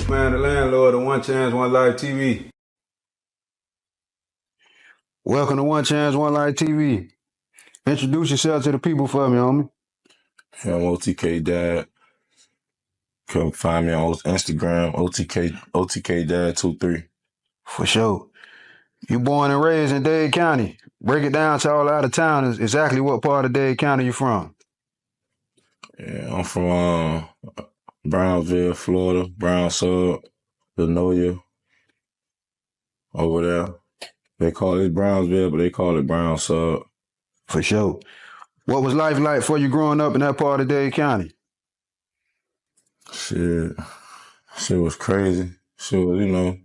Man, the landlord of One Chance, One Life TV. Welcome to One Chance, One Life TV. Introduce yourself to the people for me, homie. I'm Otk Dad. Come find me on Instagram, Otk Dad 23. For sure. You born and raised in Dade County. Break it down to all out-of-towners. Exactly what part of Dade County you from? Yeah, I'm from Brownsville, Florida, Brown Sub, Lenoya, over there. They call it Brownsville, but they call it Brown Sub. For sure. What was life like for you growing up in that part of Dade County? Shit was crazy. Shit was,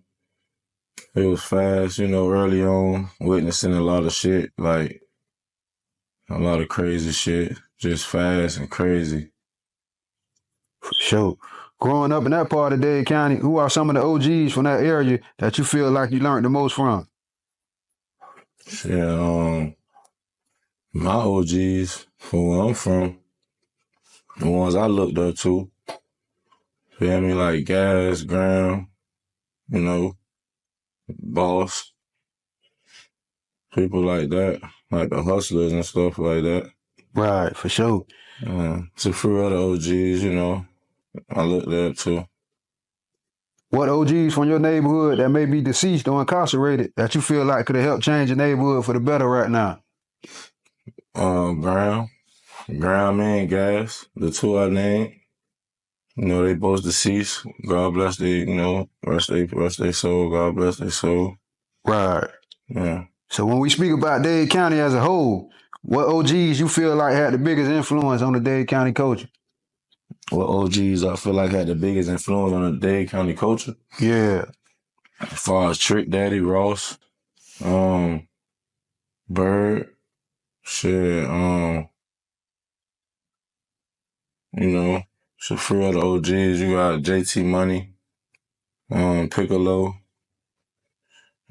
it was fast, early on, witnessing a lot of shit, like a lot of crazy shit, just fast and crazy. For sure. Growing up in that part of Dade County, who are some of the OGs from that area that you feel like you learned the most from? Shit, my OGs, from where I'm from, the ones I looked up to, feel me, like Gas, Graham, Boss, people like that, like the hustlers and stuff like that. Right, for sure. It's a few other OGs, I looked up to. What OGs from your neighborhood that may be deceased or incarcerated that you feel like could have helped change your neighborhood for the better right now? Graham and Gas, the two I named. They both deceased. God bless they, rest they soul. God bless their soul. Right. Yeah. So when we speak about Dade County as a whole, what OGs you feel like had the biggest influence on the Dade County culture? What OGs I feel like had the biggest influence on the Dade County culture? Yeah. As far as Trick Daddy, Ross, Bird, shit, it's a few other OGs. You got JT Money, Piccolo,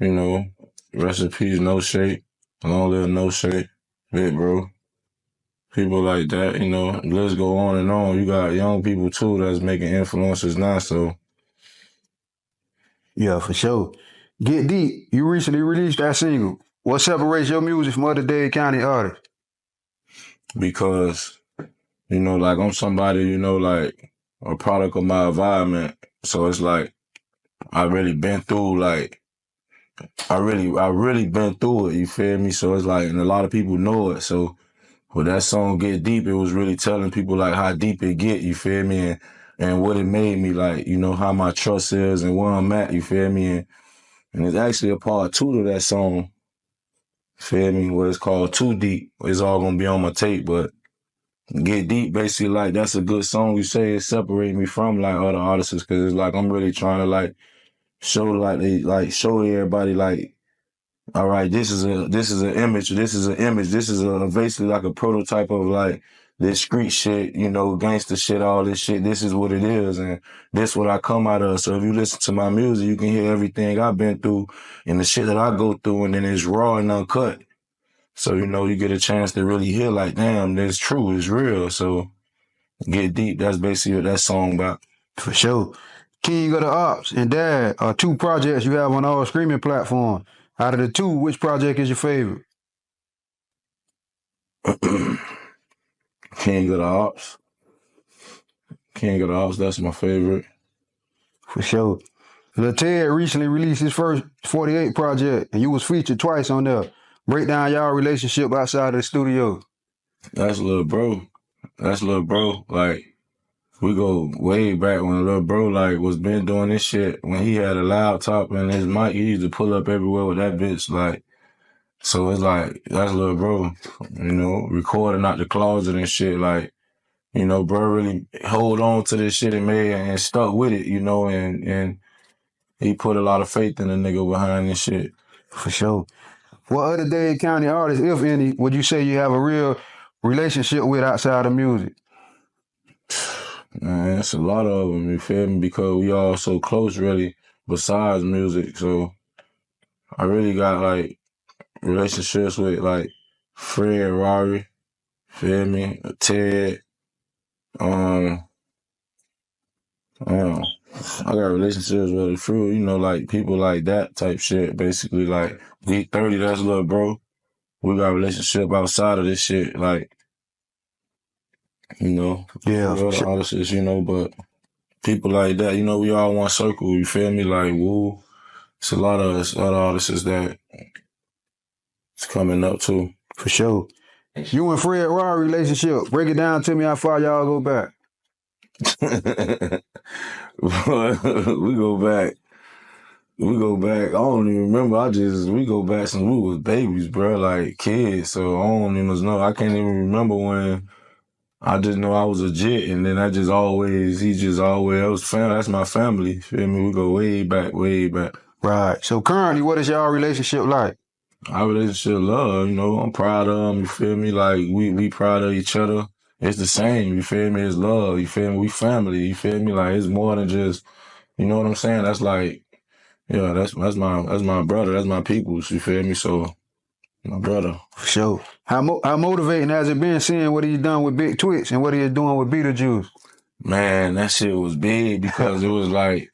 rest in peace, No Shape, long live No Shape, Big Bro. People like that, let's go on and on. You got young people too that's making influences now, so. Yeah, for sure. Get Deep, you recently released that single. What separates your music from other Dade County artists? Because, like I'm somebody, like a product of my environment. So it's like, I really been through, like, I really been through it, you feel me? So it's like, and a lot of people know it. So with that song Get Deep, it was really telling people like how deep it get, you feel me? And what it made me, like, how my trust is and where I'm at, you feel me? And it's actually a part 2 to that song, feel me? What it's called Too Deep. It's all gonna be on my tape, but Get Deep, basically, like, that's a good song. You say it separate me from, like, other artists, because it's like I'm really trying to, like, show everybody, like, all right, this is an image, this is basically like a prototype of, like, this street shit, gangster shit, all this shit. This is what it is, and this what I come out of. So if you listen to my music, you can hear everything I've been through and the shit that I go through, and then it's raw and uncut. So, you get a chance to really hear, like, damn, that's true, it's real. So Get Deep, that's basically what that song about. For sure. King of the Ops and Dad are two projects you have on all streaming platforms. Out of the two, which project is your favorite? King of the Ops. King of the Ops, that's my favorite. For sure. Lil Ted recently released his first 48 project, and you was featured twice on there. Break down y'all relationship outside of the studio. That's Lil Bro. Like, we go way back when Lil Bro, like, was been doing this shit. When he had a laptop and his mic, he used to pull up everywhere with that bitch, like. So it's like, that's Lil Bro, recording out the closet and shit, like, bro really hold on to this shit and stuck with it, and he put a lot of faith in the nigga behind this shit. For sure. What other Dade County artists, if any, would you say you have a real relationship with outside of music? Man, it's a lot of them, you feel me? Because we all so close, really, besides music. So I really got, like, relationships with, like, Fred, Rarriii, feel me? Ted, I got relationships with the thru, you know, like people like that type shit. Basically, like we 30, that's little bro. We got a relationship outside of this shit, like, you know, Yeah, we for other sure. artists, you know, but people like that, you know, we all one circle, you feel me? Like, woo. It's a lot of artists that it's coming up too. For sure. You and Fred Rarriii relationship. Break it down to me how far y'all go back. we go back. We go back. I don't even remember. We go back since we was babies, bro, like kids. So I don't even know. I can't even remember when. I just know I was legit, and then he just always, that was family. That's my family. Feel me? We go way back, way back. Right. So currently, what is y'all relationship like? Our relationship, love, you know, I'm proud of him. You feel me? Like we proud of each other. It's the same. You feel me? It's love. You feel me? We family. You feel me? Like it's more than just. You know what I'm saying? That's like, yeah, that's my brother. That's my peoples. You feel me? So, my brother. For sure. How motivating has it been seeing what he's done with Big Twitch and what he is doing with Beetlejuice? Man, that shit was big because it was like,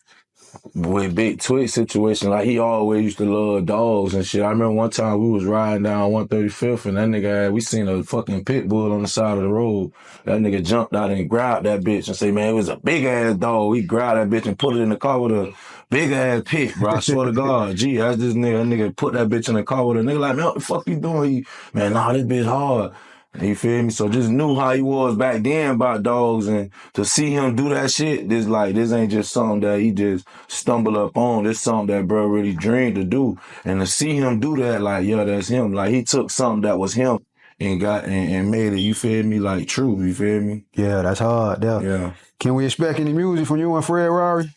with Big Twitch situation, like he always used to love dogs and shit. I remember one time we was riding down 135th and that nigga we seen a fucking pit bull on the side of the road. That nigga jumped out and grabbed that bitch and say, man, it was a big ass dog. We grabbed that bitch and put it in the car with a big ass pit, bro. I swear to God. Gee, that's this nigga. That nigga put that bitch in the car with a nigga like, man, what the fuck you doing? Man, nah, this bitch hard. You feel me? So just knew how he was back then about dogs, and to see him do that shit, this ain't just something that he just stumbled up on. This something that bro really dreamed to do. And to see him do that, like, yeah, that's him. Like he took something that was him and got and made it, you feel me, like true, you feel me? Yeah, that's hard. Yeah. Can we expect any music from you and Fred Rarriii?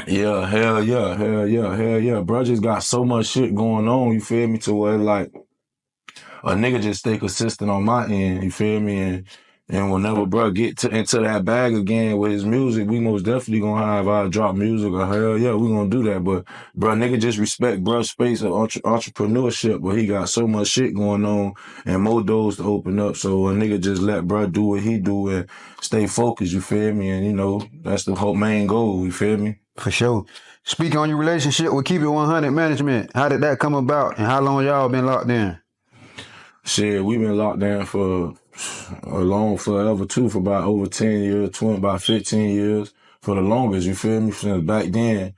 Yeah, hell yeah, hell yeah, hell yeah. Bro just got so much shit going on, you feel me, to where like a nigga just stay consistent on my end, you feel me? And whenever bro get into that bag again with his music, we most definitely gonna have our drop music or hell yeah, we gonna do that. But bro, nigga just respect bruh's space of entrepreneurship, but he got so much shit going on and more doors to open up. So a nigga just let bruh do what he do and stay focused, you feel me? And you know, that's the whole main goal, you feel me? For sure. Speak on your relationship with Keep It 100 Management. How did that come about and how long y'all been locked in? Shit, we been locked down for a long forever too, for about over 10 years, about 15 years, for the longest, you feel me? Since back then.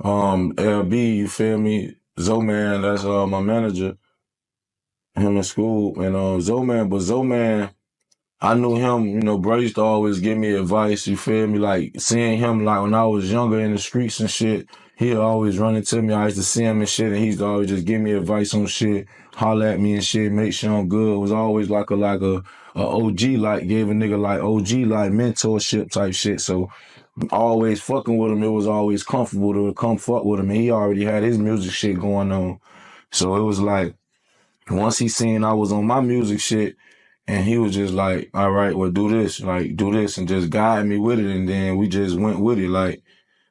LB, you feel me? Zoman, that's my manager, him in school. And Zoman, I knew him, you know, bro used to always give me advice, you feel me? Like seeing him like when I was younger in the streets and shit, he'd always run into me. I used to see him and shit, and he used to always just give me advice on shit, holler at me and shit, make sure I'm good. It was always like a OG, like gave a nigga like OG like mentorship type shit. So always fucking with him, it was always comfortable to come fuck with him. And he already had his music shit going on. So it was like, once he seen I was on my music shit, and he was just like, all right, well, do this, and just guide me with it. And then we just went with it. Like,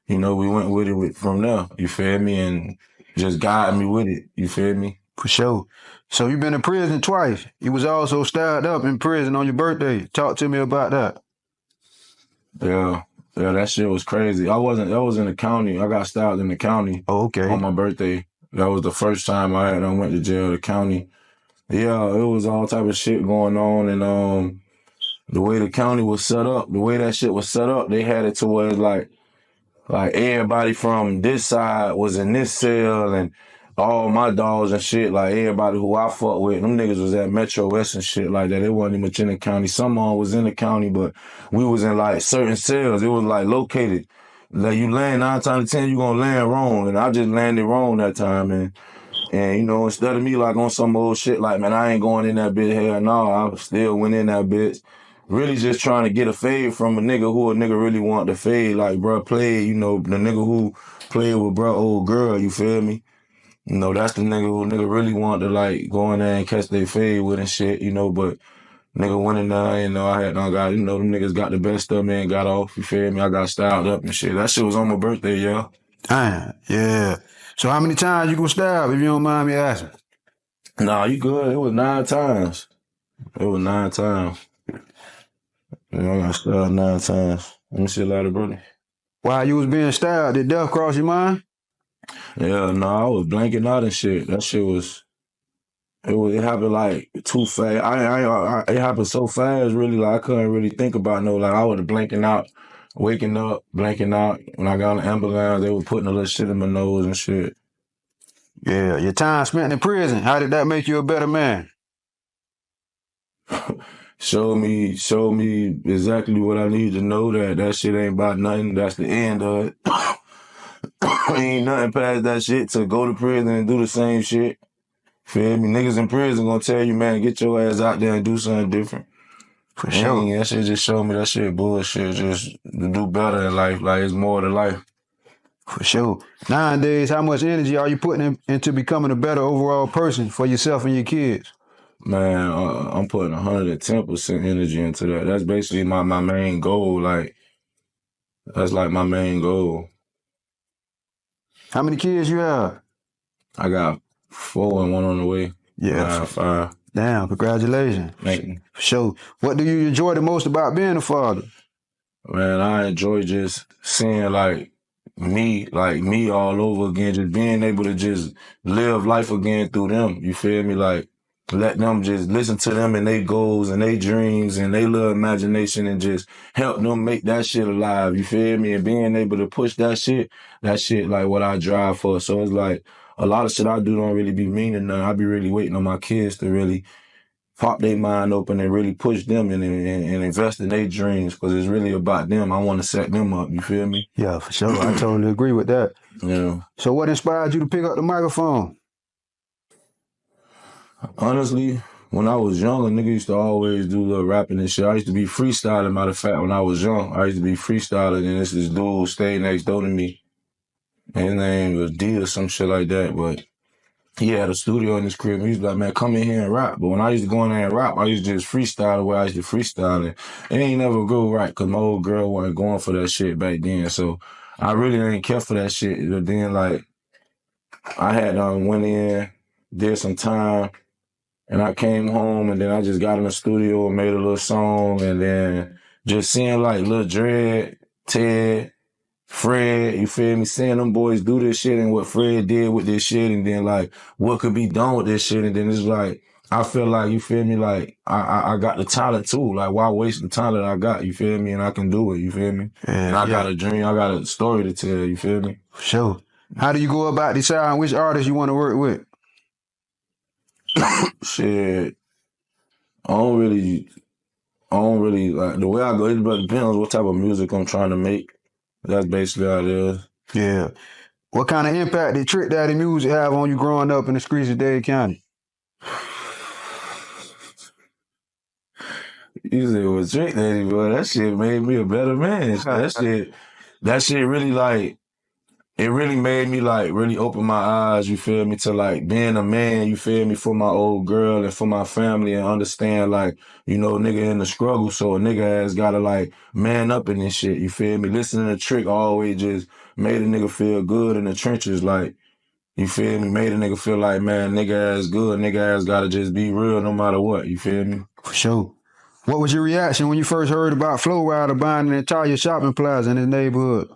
you know, we went with it from there, you feel me? And just guide me with it, you feel me? For sure. So you've been in prison twice. You was also styled up in prison on your birthday. Talk to me about that. Yeah, that shit was crazy. That was in the county. I got styled in the county. Oh, okay. On my birthday. That was the first time I went to jail, the county. Yeah, it was all type of shit going on, and the way the county was set up, the way that shit was set up, they had it to where it's like everybody from this side was in this cell, and all my dogs and shit, like everybody who I fuck with, them niggas was at Metro West and shit like that. They wasn't even much in the county. Some of them was in the county, but we was in like certain cells. It was like located. Like you land 9 times out of 10, you gonna land wrong, and I just landed wrong that time, man. And, you know, instead of me like on some old shit, like, man, I ain't going in that bitch, hell no, I still went in that bitch. Really just trying to get a fade from a nigga really want to fade. Like, bro, play, you know, the nigga who played with bro, old girl, you feel me? You know, that's the nigga who really want to, like, go in there and catch their fade with and shit, you know, but nigga went in there, you know, I got, you know, them niggas got the best of me and got off, you feel me? I got styled up and shit. That shit was on my birthday, yeah. Damn, yeah. So how many times you gonna stab if you don't mind me asking? Nah, you good. It was 9 times. It was 9 times. You know, I got stabbed 9 times. Let me see a lot of brother. While you was being stabbed, did death cross your mind? Yeah, no, I was blanking out and shit. That shit was. It happened like too fast. It happened so fast, really. Like I couldn't really think about no. Like I was blanking out, waking up, blanking out. When I got on the ambulance, they were putting a little shit in my nose and shit. Yeah, your time spent in prison, how did that make you a better man? Showed me exactly what I need to know. That shit ain't about nothing. That's the end of it. Ain't nothing past that shit to go to prison and do the same shit. Feel me? Niggas in prison gonna tell you, man, get your ass out there and do something different. For sure. That shit just showed me that shit bullshit. Just to do better in life. Like it's more to life. For sure. Nowadays, how much energy are you putting into becoming a better overall person for yourself and your kids? Man, I'm putting 110% energy into that. That's basically my main goal. Like that's like my main goal. How many kids you have? I got 4 and 1 on the way. Yeah. 5. Damn, congratulations. Thank you. For sure. What do you enjoy the most about being a father? Man, I enjoy just seeing like me all over again, just being able to just live life again through them. You feel me? Like let them just listen to them and their goals and their dreams and their little imagination and just help them make that shit alive. You feel me? And being able to push that shit like what I drive for. So it's like a lot of shit I do don't really be meaning nothing. I be really waiting on my kids to really pop their mind open and really push them and invest in their dreams because it's really about them. I want to set them up. You feel me? Yeah, for sure. I totally agree with that. Yeah. So what inspired you to pick up the microphone? Honestly, when I was young, a nigga used to always do little rapping and shit. I used to be freestyling, matter of fact, when I was young. I used to be freestyling and this dude stayed next door to me. And his name was D or some shit like that, but he had a studio in his crib. He was like, man, come in here and rap. But when I used to go in there and rap, I used to just freestyle the way I used to freestyle it. It ain't never go right because my old girl wasn't going for that shit back then. So I really didn't care for that shit. But then, like, I had went in, did some time, and I came home, and then I just got in the studio and made a little song, and then just seeing, like, Lil Dread, Ted, Fred, you feel me, seeing them boys do this shit and what Fred did with this shit and then like what could be done with this shit and then it's like I feel like, you feel me, like I got the talent too. Like why waste the talent I got, you feel me, and I can do it, you feel me? And I got a dream, I got a story to tell, you feel me? For sure. How do you go about deciding which artists you want to work with? Shit. I don't really like the way I go, it depends what type of music I'm trying to make. That's basically how it is. Yeah. What kind of impact did Trick Daddy music have on you growing up in the streets of Dade County? You said, well, Trick Daddy, boy, that shit made me a better man. That shit really like, it really made me like really open my eyes, you feel me, to like being a man, you feel me, for my old girl and for my family and understand like, you know, nigga in the struggle, so a nigga has gotta like man up in this shit, you feel me? Listening to Trick always just made a nigga feel good in the trenches, like, you feel me? Made a nigga feel like, man, nigga ass good, nigga ass gotta just be real no matter what, you feel me? For sure. What was your reaction when you first heard about Flow Rider buying an entire shopping plaza in his neighborhood?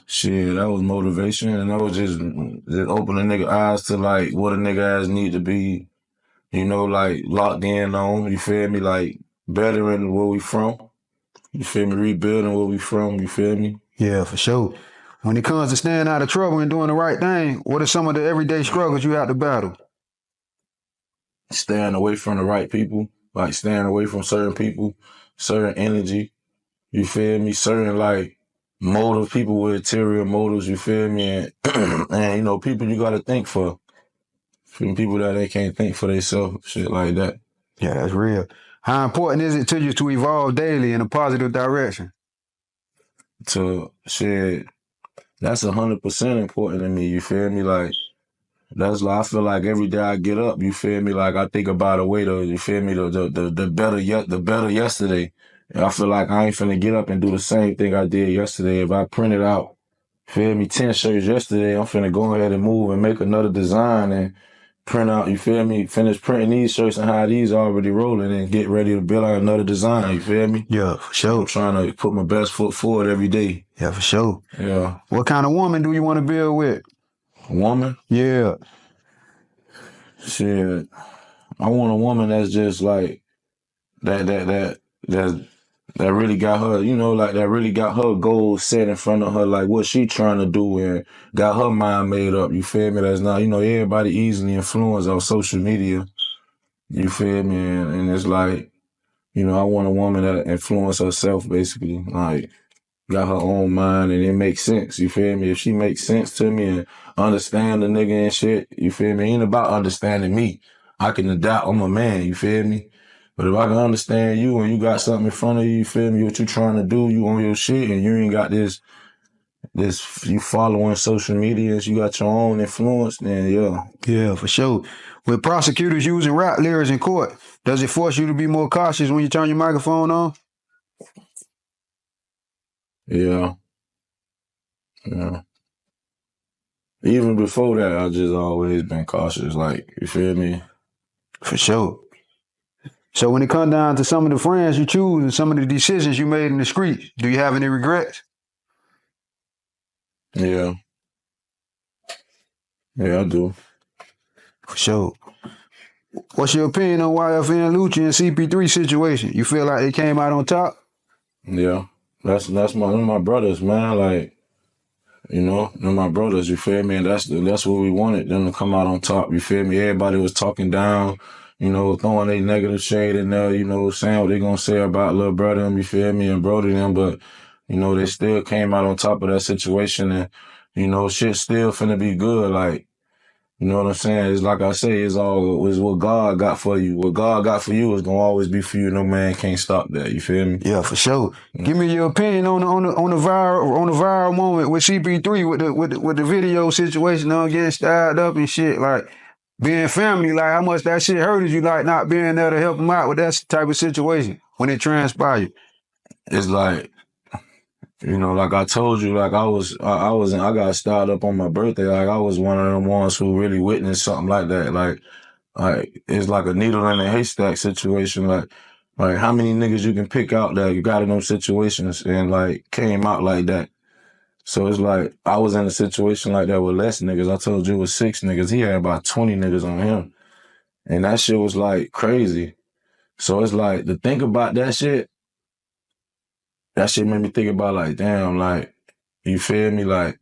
Shit, that was motivation, and that was just open a nigga eyes to like what a nigga ass need to be, you know, like locked in on, you feel me, like bettering where we from, you feel me, rebuilding where we from, you feel me? Yeah, for sure. When it comes to staying out of trouble and doing the right thing, what are some of the everyday struggles you have to battle? Staying away from the right people, like staying away from certain people, certain energy, you feel me, certain like motive, people with ulterior motives, you feel me, and, and you know, people you gotta think for. People that they can't think for themselves, shit like that. Yeah, that's real. How important is it to you to evolve daily in a positive direction? To shit, that's 100% important to me, you feel me? Like, that's like, I feel like every day I get up, you feel me? Like, I think about a way to, you feel me, the better yesterday. And I feel like I ain't finna get up and do the same thing I did yesterday. If I printed out, feel me, 10 shirts yesterday, I'm finna go ahead and move and make another design and print out, you feel me? Finish printing these shirts and how these already rolling and get ready to build out another design, you feel me? Yeah, for sure. I'm trying to put my best foot forward every day. Yeah, for sure. Yeah. What kind of woman do you want to build with? A woman? Yeah. Shit. I want a woman that's just like that really got her, you know, like that really got her goals set in front of her, like what she trying to do and got her mind made up, you feel me? That's not, you know, everybody easily influenced on social media, you feel me? And it's like, you know, I want a woman that influence herself basically, like got her own mind and it makes sense, you feel me? If she makes sense to me and understand the nigga and shit, you feel me? It ain't about understanding me. I can adapt, I'm a man, you feel me? But if I can understand you and you got something in front of you, you feel me, what you trying to do, you on your shit and you ain't got this, you following social media and you got your own influence, then yeah. Yeah, for sure. With prosecutors using rap lyrics in court, does it force you to be more cautious when you turn your microphone on? Yeah. Yeah. Even before that, I just always been cautious, like, you feel me? For sure. So when it comes down to some of the friends you choose and some of the decisions you made in the streets, do you have any regrets? Yeah. Yeah, I do. For sure. What's your opinion on YFN Lucci and CP3 situation? You feel like they came out on top? Yeah. That's my brothers, man. Like, you know, they're my brothers, you feel me? And that's what we wanted, them to come out on top, you feel me? Everybody was talking down, you know, throwing their negative shade in there, you know, saying what they gonna say about little brother them, you feel me, and Brody them, but, you know, they still came out on top of that situation and, you know, shit still finna be good, like, you know what I'm saying? It's like I say, it's what God got for you. What God got for you is gonna always be for you. No man can't stop that. You feel me? Yeah, for sure. Give me your opinion on the viral moment with CP3 with the video situation on getting styled up and shit. Like being family, like how much that shit hurted you, like not being there to help him out with that type of situation when it transpired. It's like, you know, like I told you, like I got styled up on my birthday. Like I was one of them ones who really witnessed something like that. Like it's like a needle in a haystack situation. Like how many niggas you can pick out that you got in those situations and like came out like that. So it's like I was in a situation like that with less niggas. I told you it was 6 niggas. He had about 20 niggas on him. And that shit was like crazy. So it's like to think about that shit made me think about like, damn, like, you feel me? Like,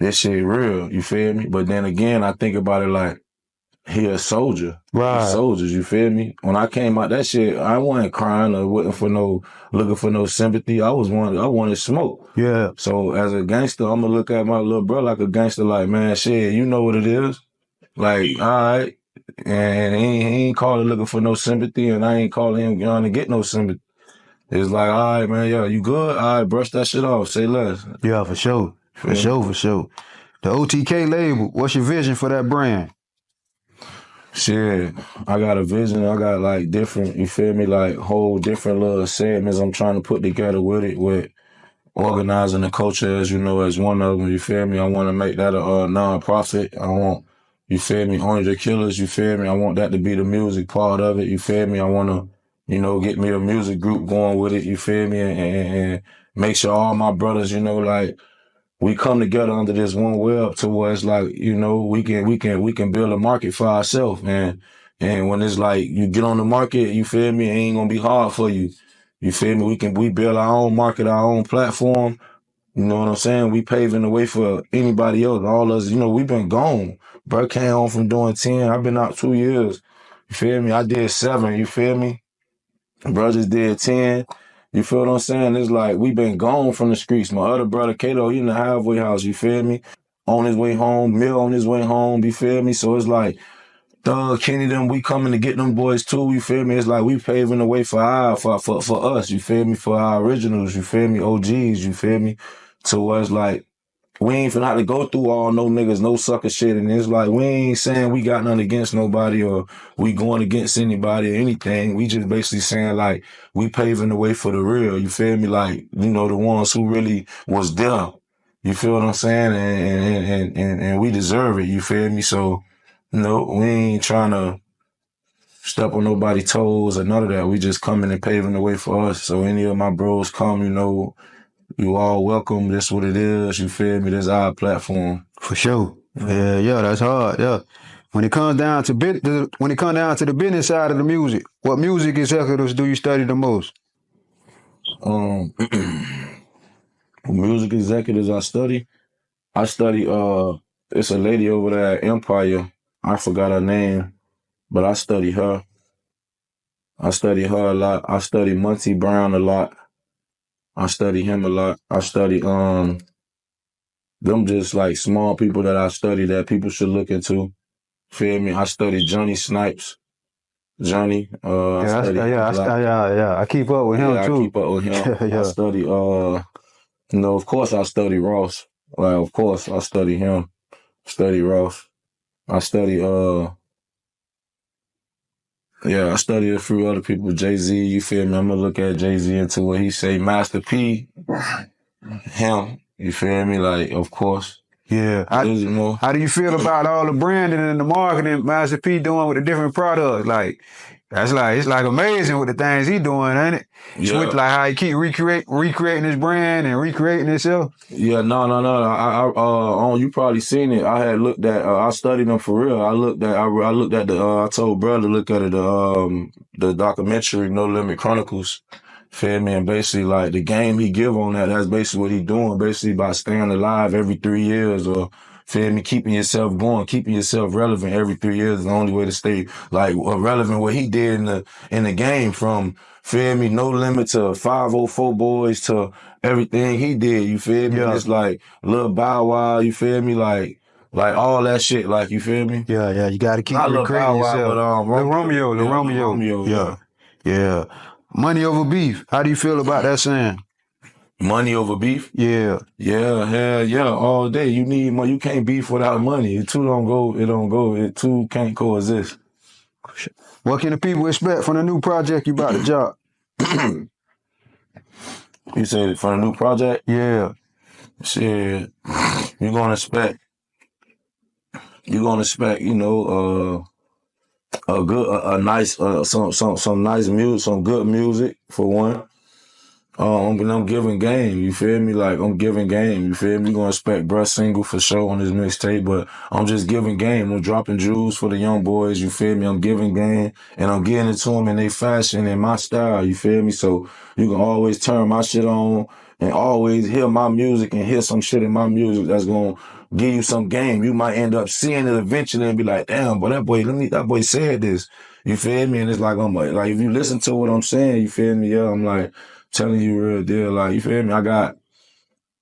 this shit real, you feel me? But then again, I think about it like, he a soldier. Right. Soldiers, you feel me? When I came out that shit, I wasn't crying or looking for no sympathy. I wanted smoke. Yeah. So as a gangster, I'm gonna look at my little bro like a gangster, like, man, shit, you know what it is. Like, all right. And he ain't calling looking for no sympathy, and I ain't calling him trying to get no sympathy. It's like, all right, man, yo, you good? All right, brush that shit off. Say less. Yeah, for sure. For sure. The OTK label, what's your vision for that brand? Shit, I got a vision. I got like different, you feel me, like whole different little segments I'm trying to put together with it, with organizing the culture, as you know, as one of them, you feel me? I want to make that a non-profit. I want, you feel me, Orange the Killers, you feel me? I want that to be the music part of it, you feel me? I want to, you know, get me a music group going with it, you feel me? And make sure all my brothers, you know, like, we come together under this one web to where it's like, you know, we can build a market for ourselves. And when it's like you get on the market, you feel me, it ain't gonna be hard for you. You feel me? We build our own market, our own platform. You know what I'm saying? We paving the way for anybody else. All us, you know, we've been gone. Bro came home from doing 10. I've been out 2 years. You feel me? I did 7, you feel me? Brothers did 10. You feel what I'm saying? It's like we been gone from the streets. My other brother, Kato, he in the halfway house, you feel me? On his way home, Mill on his way home, you feel me? So it's like, Thug, Kenny, them, we coming to get them boys too, you feel me? It's like we paving the way for us, you feel me? For our originals, you feel me? OGs, you feel me? So where it's like, we ain't finna have to go through all no niggas, no sucker shit. And it's like, we ain't saying we got nothing against nobody or we going against anybody or anything. We just basically saying like, we paving the way for the real. You feel me? Like, you know, the ones who really was there. You feel what I'm saying? And we deserve it. You feel me? So No, we ain't trying to step on nobody's toes or none of that. We just coming and paving the way for us. So any of my bros come, you all welcome. That's what it is. You feel me? This our platform. For sure. Yeah, that's hard. Yeah. When it comes down to the business side of the music, what music executives do you study the most? Um, music executives I study it's a lady over there at Empire. I forgot her name, but I study her. I study her a lot. I study Muncie Brown a lot. I study him a lot. I study them just like small people that I study that people should look into. Feel me? I study Johnny Snipes. Johnny, I study him a lot. I keep up with him Yeah, I too. keep up with him. I Yeah. study of course I study Ross. Like of course I study him. Study Ross. I study I study a few other people. Jay-Z, you feel me? I'm gonna look at Jay-Z into what he say. Master P, him, you feel me? Like, of course. Yeah. How do you feel about all the branding and the marketing Master P doing with the different products? Like, it's like amazing with the things he doing, ain't it? Yeah. With like how he keep recreating his brand and recreating himself. Yeah, no. You probably seen it. I had looked at. I studied him for real. I looked at. I looked at the. I told brother to look at it. The documentary No Limit Chronicles. Feel me? And basically, like the game he give on that. That's basically what he doing. Basically, by staying alive every 3 years, or feel me, keeping yourself going, keeping yourself relevant every 3 years is the only way to stay like relevant. What he did in the game from. Feel me? No Limit to 504 Boys to everything he did, you feel me? Yeah. And it's like Lil Bow Wow, you feel me? Like all that shit, like you feel me? Yeah, you gotta keep recreating yourself. But Romeo. Yeah. Money over beef. How do you feel about that saying? Money over beef? Yeah. Yeah, hell yeah, all day. You need money. You can't beef without money. It don't go. It two can't coexist. What can the people expect from the new project you about to drop? You said from the new project? Yeah. Shit, you're gonna expect, some nice music, some good music for one. I'm giving game, you feel me? Like, I'm giving game, you feel me? You're gonna expect bruh single for sure on this mixtape, but I'm just giving game. I'm dropping jewels for the young boys, you feel me? I'm giving game, and I'm getting it to them in their fashion and my style, you feel me? So you can always turn my shit on and always hear my music and hear some shit in my music that's gonna give you some game. You might end up seeing it eventually and be like, damn, but that boy said this, you feel me? And it's like, I'm like, if you listen to what I'm saying, you feel me? Yeah, I'm like, telling you real deal, like, you feel me? I got,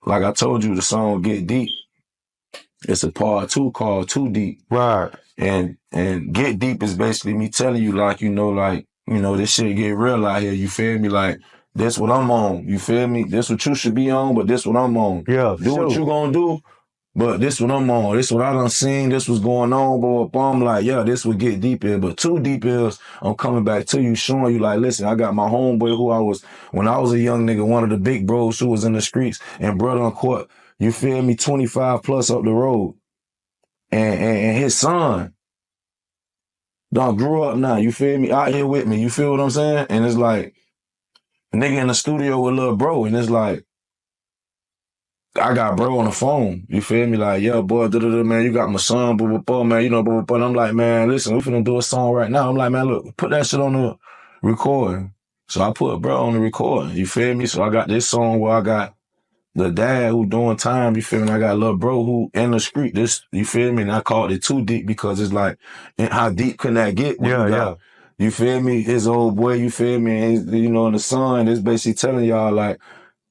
like I told you, the song Get Deep. It's a part 2 called Too Deep. Right. And Get Deep is basically me telling you, like, this shit get real out here, you feel me? Like, this what I'm on, you feel me? This what you should be on, but this what I'm on. Yeah, do what you gonna do, but this what I'm on. This what I done seen. This was going on, but I'm like, yeah, this would Get Deep is. But Too Deep is, I'm coming back to you, showing you, like, listen, I got my homeboy when I was a young nigga, one of the big bros who was in the streets, and brother on court, you feel me, 25 plus up the road. And his son done grew up now, you feel me, out here with me, you feel what I'm saying? And it's like, nigga in the studio with little bro, and it's like, I got bro on the phone, you feel me? Like, yo, boy, man, you got my son, man, and I'm like, man, listen, we finna do a song right now. I'm like, man, look, put that shit on the recording. So I put bro on the recording, you feel me? So I got this song where I got the dad who doing time, you feel me? I got little bro who in the street, this, you feel me? And I called it Too Deep because it's like, how deep can that get? Yeah. You feel me? His old boy, you feel me? And and the son is basically telling y'all, like,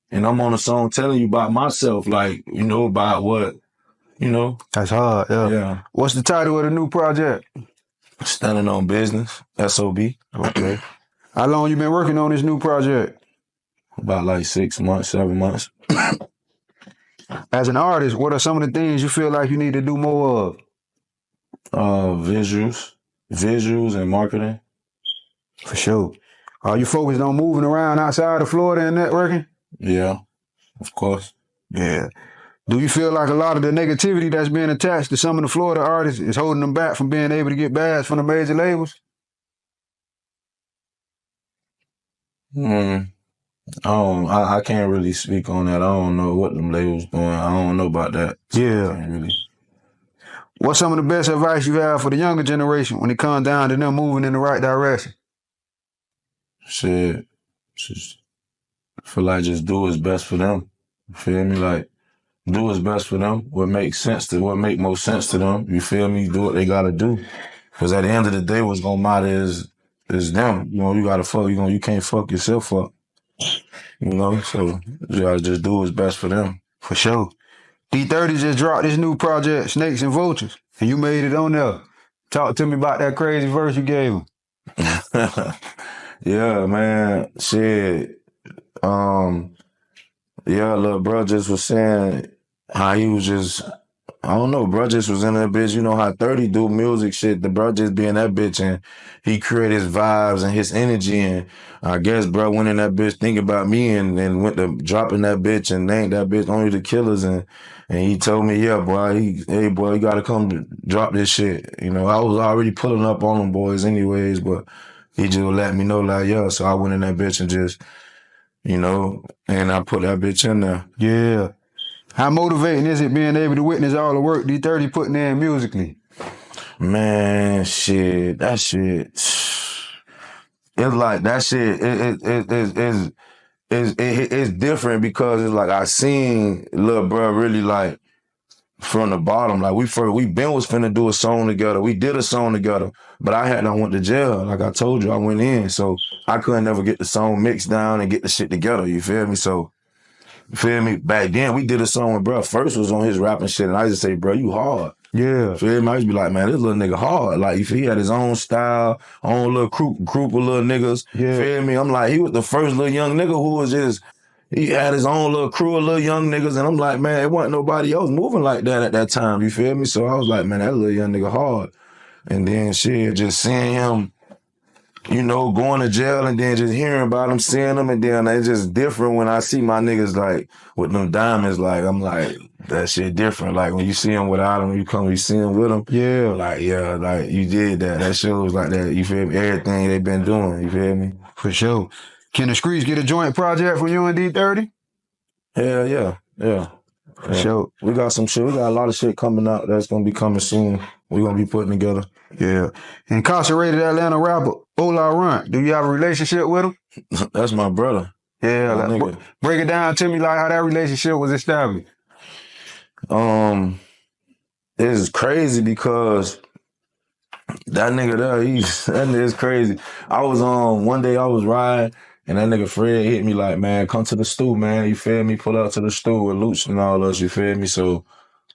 and I'm on the song telling you about myself, like, about what, That's hard, yeah. Yeah. What's the title of the new project? Standing on Business, SOB. Okay. How long you been working on this new project? About like 6 months, 7 months. As an artist, what are some of the things you feel like you need to do more of? Visuals and marketing. For sure. Are you focused on moving around outside of Florida and networking? Yeah, of course. Yeah. Do you feel like a lot of the negativity that's being attached to some of the Florida artists is holding them back from being able to get bags from the major labels? I can't really speak on that. I don't know what them labels doing. I don't know about that. Yeah. Can't really. What's some of the best advice you have for the younger generation when it comes down to them moving in the right direction? Shit, just feel like just do what's best for them. You feel me? Like, do what's best for them. What make most sense to them. You feel me? Do what they gotta do. Because at the end of the day, what's gonna matter is them. You know, you gotta fuck. You can't fuck yourself up. You know, so you gotta just do what's best for them. For sure. D30 just dropped this new project, Snakes and Vultures, and you made it on there. Talk to me about that crazy verse you gave him. Yeah, man. Shit. Yeah, little bro just was saying how he was just, I don't know, bro just was in that bitch. You know how 30 do music shit. The bro just be in that bitch and he create his vibes and his energy. And I guess bro went in that bitch thinking about me and went to dropping that bitch and named that bitch Only the Killers. And he told me, yeah, boy, hey, boy, you got to come drop this shit. You know, I was already pulling up on them boys anyways, but he just let me know, like, yeah. So I went in that bitch and just, you know, and I put that bitch in there. Yeah. How motivating is it being able to witness all the work D30 putting in musically? Man, shit, that shit. It's like that shit. It's different because it's like I seen little bro really like from the bottom. Like we been was finna do a song together. We did a song together, but I went to jail. Like I told you, I went in, so I couldn't never get the song mixed down and get the shit together. You feel me? So, you feel me? Back then, we did a song with bro. First was on his rapping shit, and I just say, bro, you hard. Yeah. Feel me? I used to be like, man, this little nigga hard. Like, he had his own style, own little group of little niggas. Yeah. Feel me? I'm like, he was the first little young nigga who was just, he had his own little crew of little young niggas, and I'm like, man, it wasn't nobody else moving like that at that time, you feel me? So I was like, man, that little young nigga hard. And then shit, just seeing him, you know, going to jail and then just hearing about him, seeing him, and then it's just different when I see my niggas like with them diamonds, like I'm like, that shit different. Like when you see him without him, you see him with him. Yeah. Like, yeah, like you did that. That shows like that, you feel me? Everything they been doing, you feel me? For sure. Can the streets get a joint project from you and D30? Hell yeah. For sure. We got some shit. We got a lot of shit coming out that's gonna be coming soon. We're gonna be putting together. Yeah. Incarcerated Atlanta rapper Ola Runt. Do you have a relationship with him? That's my brother. Yeah. My Like, nigga. break it down to me like how that relationship was established. It's crazy because that nigga there, that nigga's crazy. I was one day I was riding and that nigga Fred hit me like, man, come to the stew, man. You feel me? Pull up to the stew with Lucci and all us, you feel me? So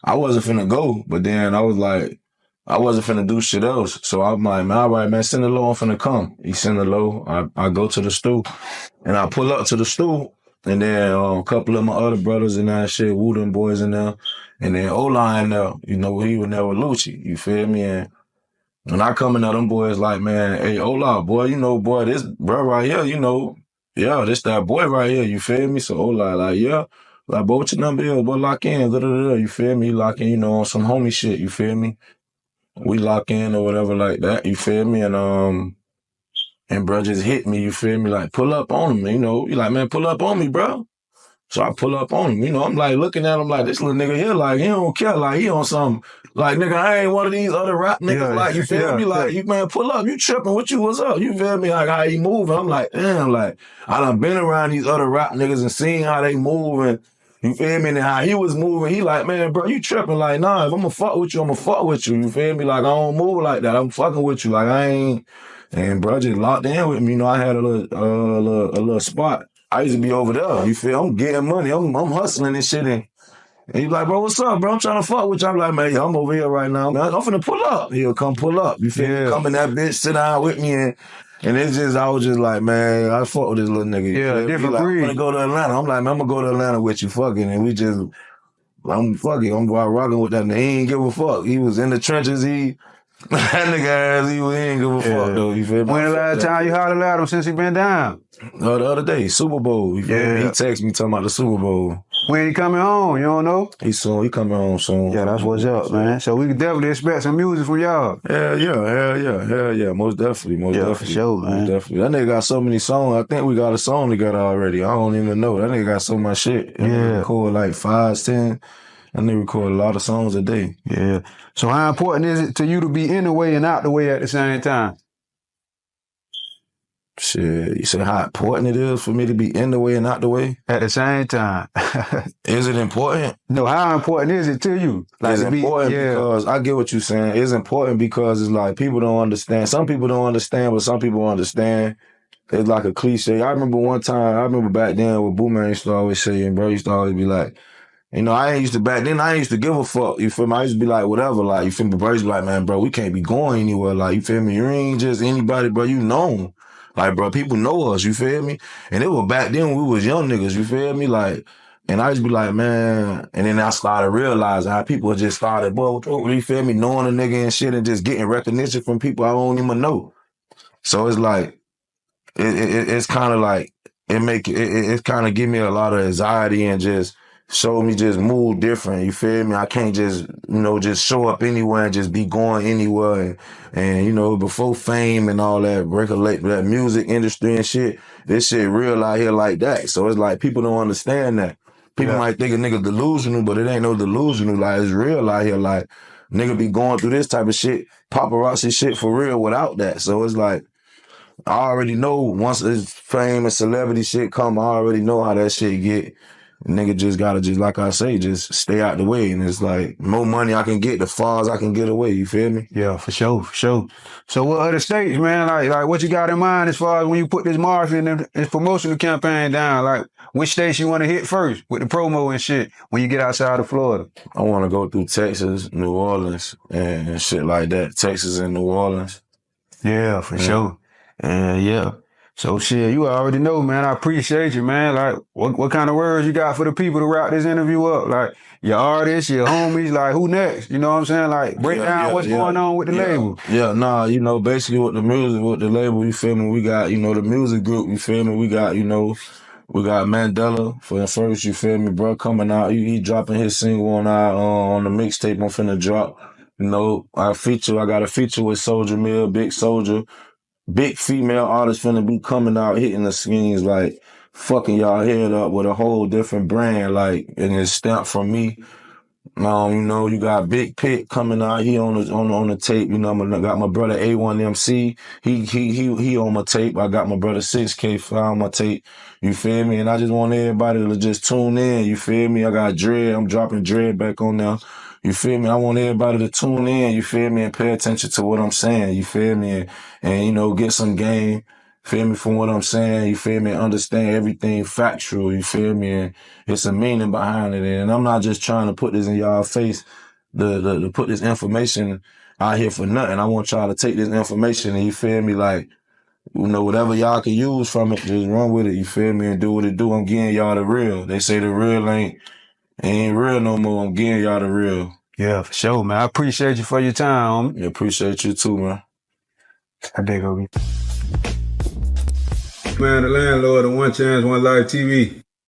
I wasn't finna go, but then I was like, I wasn't finna do shit else. So I'm like, man, all right, man, send the low, I'm finna come. He send the low, I go to the stew and I pull up to the stew and then a couple of my other brothers and that shit, Woo them boys in there. And then Ola in there, you know, he was there with Lucci, you feel me? And when I come in there, them boys like, man, hey, Ola, boy, you know, boy, this bro right here, you know, yeah, this that boy right here, you feel me? So Ola like, yeah, like, boy, what your number is? Boy, lock in, da-da-da-da, you feel me? Lock in, you know, on some homie shit, you feel me? We lock in or whatever like that, you feel me? And bro just hit me, you feel me? Like, pull up on him, you know? You like, man, pull up on me, bro. So I pull up on him, you know, I'm like looking at him like, this little nigga here, like, he don't care, like, he on some, like, nigga, I ain't one of these other rap niggas, like, you feel me? Like, you, man, pull up, you tripping, what's up? You feel me? Like, how he moving? I'm like, damn, like, I done been around these other rap niggas and seen how they moving, you feel me? And how he was moving, he like, man, bro, you tripping, like, nah, if I'm gonna fuck with you, I'm gonna fuck with you, you feel me? Like, I don't move like that, I'm fucking with you, like, I ain't, and bro just locked in with me, you know, I had a little spot. I used to be over there, you feel? I'm getting money, I'm hustling and shit. And he's like, bro, what's up, bro? I'm trying to fuck with you. I'm like, man, I'm over here right now, man. I'm finna pull up. He'll come pull up. You feel me? Come in that bitch, sit down with me. And it's just, I was just like, man, I fuck with this little nigga. Yeah, different like, breed. I'm gonna go to Atlanta. I'm like, man, I'm gonna go to Atlanta with you fucking. And we just, I'm fucking, I'm rocking with that nigga. He ain't give a fuck. He was in the trenches. That nigga ass, he ain't give a fuck though. You feel me? When the last time you hollered at him since he been down? The other day, Super Bowl. You feel me? He texted me talking about the Super Bowl. When he coming home, you don't know? He coming home soon. Yeah, that's what's up, man. So we can definitely expect some music from y'all. Hell yeah. Most definitely. For sure, man. Most definitely. That nigga got so many songs. I think we got a song together already. I don't even know. That nigga got so much shit. That nigga record like 5, 10. That nigga record a lot of songs a day. Yeah. So how important is it to you to be in the way and out the way at the same time? Shit, you said how important it is for me to be in the way and out the way? At the same time. Is it important? No, how important is it to you? Like it's important because I get what you're saying. It's important because it's like people don't understand. Some people don't understand, but some people understand. It's like a cliche. I remember back then what Boomer used to always say, and bro used to always be like, you know, I ain't used to give a fuck. You feel me? I used to be like, whatever. Like, you feel me? Bro used to be like, man, bro, we can't be going anywhere. Like, you feel me? You ain't just anybody, bro. You known. Like, bro, people know us, you feel me? And it was back then when we was young niggas, you feel me? Like, and I used to be like, man, and then I started realizing how people just started, boy, you feel me? Knowing a nigga and shit and just getting recognition from people I don't even know. So it's like, it's kind of like, it kind of give me a lot of anxiety and just show me just move different, you feel me? I can't just, you know, just show up anywhere and just be going anywhere. And you know, before fame and all that, that music industry and shit, this shit real out here like that. So it's like people don't understand that. People might think a nigga delusional, but it ain't no delusional. Like, it's real out here. Like, nigga be going through this type of shit, paparazzi shit for real without that. So it's like, I already know once this fame and celebrity shit come, I already know how that shit get. Nigga just gotta, just like I say, just stay out the way. And it's like, more money I can get, the far as I can get away, you feel me? Yeah, for sure. So what other states, man, like what you got in mind as far as when you put this marketing and this promotional campaign down, like which states you want to hit first with the promo and shit when you get outside of Florida? I want to go through Texas, New Orleans, and shit like that. Texas and New Orleans. Yeah, for sure. Yeah. So shit, you already know, man. I appreciate you, man. Like, what kind of words you got for the people to wrap this interview up? Like, your artists, your homies, like, who next? You know what I'm saying? Like, break down what's going on with the label. Yeah, nah, you know, basically with the music, with the label, you feel me? We got, you know, the music group, you feel me? We got, you know, we got Mandela for the first, you feel me, bro, coming out. He dropping his single on the mixtape I'm finna drop. You know, I got a feature with Soldier Mill, Big Soldier. Big female artists finna be coming out hitting the screens, like fucking y'all head up with a whole different brand, like, and it's stamped from me. You know, you got Big Pit coming out. He on the tape. You know, I got my brother A1MC. He on my tape. I got my brother 6K on my tape. You feel me? And I just want everybody to just tune in. You feel me? I got Dread. I'm dropping Dread back on there. You feel me? I want everybody to tune in. You feel me? And pay attention to what I'm saying. You feel me? And you know, get some game. Feel me from what I'm saying, you feel me? Understand everything factual, you feel me? And it's a meaning behind it. And I'm not just trying to put this in y'all face, to put this information out here for nothing. I want y'all to take this information and, you feel me, like, you know, whatever y'all can use from it, just run with it, you feel me, and do what it do. I'm getting y'all the real. They say the real ain't real no more. I'm getting y'all the real. Yeah, for sure, man. I appreciate you for your time, homie. Yeah, appreciate you too, man. I dig over you. Man, the landlord of One Chance, One Life TV.